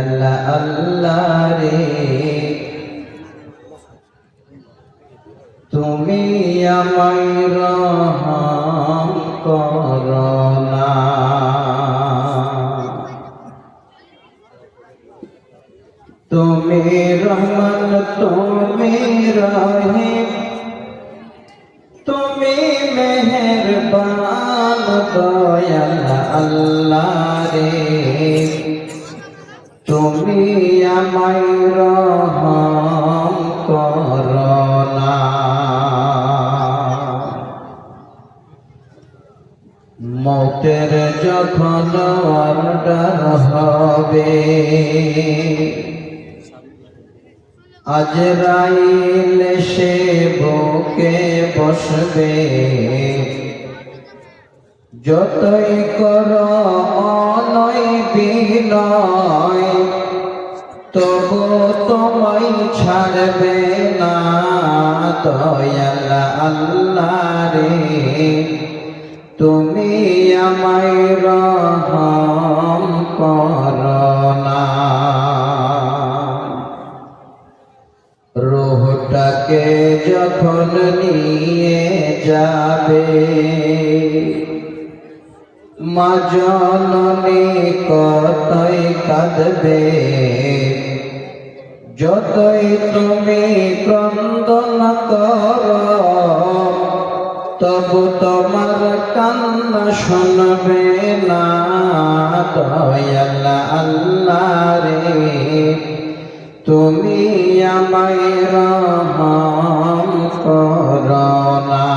আল্লাহ আল্লাহ রে তুমি আমায় রহম করো না। তুমি রহমান তুমি রহিম তুমি মেহেরবান দয়াল আল্লাহ রে তুমি আমায় রহম করো না। মৌতের যখন অর্ডার হবে আজরাইল সে বুকে বসবে যতই করো অনয় বিনয় তবু তোমায় ছাড়বে না দয়াল আল্লাহ রে তুমি আমায় রহম করো না। রূহটাকে যখন নিয়ে যাবে মা জননী কতই কাঁদবে যতই তুমি ক্রন্দন করো তবু তোমার কান্না শুনবে না দয়াল আল্লাহ রে তুমি আমায় রহম করো না।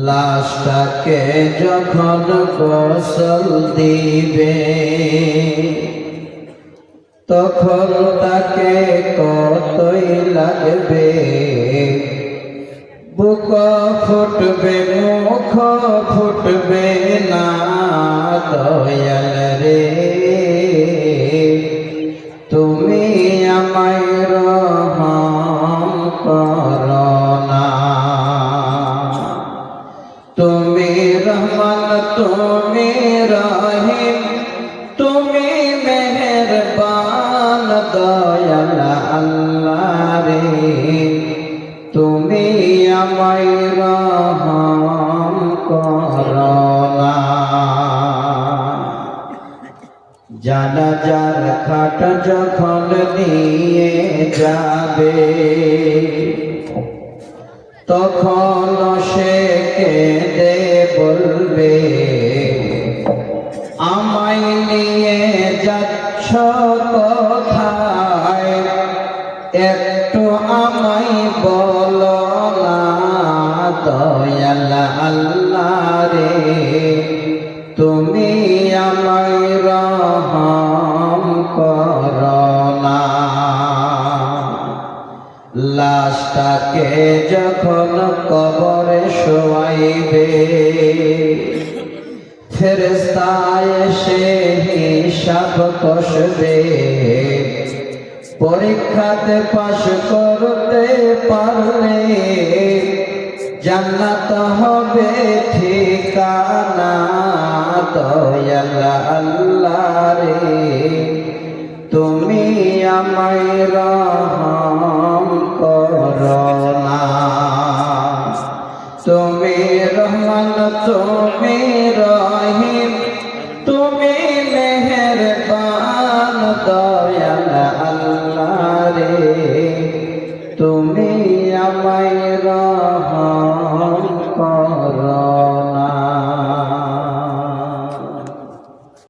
লাশটাকে যখন গোসল দিবে তখন তাকে কতই লাগবে বুক ফুটবে মুখ ফুটবে না দয়াল রে তুমি আমায় রহম করো না। তুমি রহমান তুমি রহিম তুমি মেহেরবান দয়াল আল্লাহ রে তুমি আমায় রহম করো না। জানাজার খাট যখন নিয়ে যাবে তখন সে কেঁদে বলবে আমায় নিয়ে যাচ্ছ কোথায় একটু আমায় বলো না দয়াল আল্লাহ রে তুমি আমায় রহম করো না। লাশটাকে যখন কবরে শোয়াইবে ফেরেশতা এসে হিসাব কষবে পরীক্ষাতে পাশ করতে পারলে জান্নাত হবে ঠিকানা দয়াল আল্লাহ রে তুমি আমায় রহম করো না। তুমি রহমান তুমি রহিম তুমি মেহেরবান দয়াল আল্লাহ রে তুমি আমায় রহম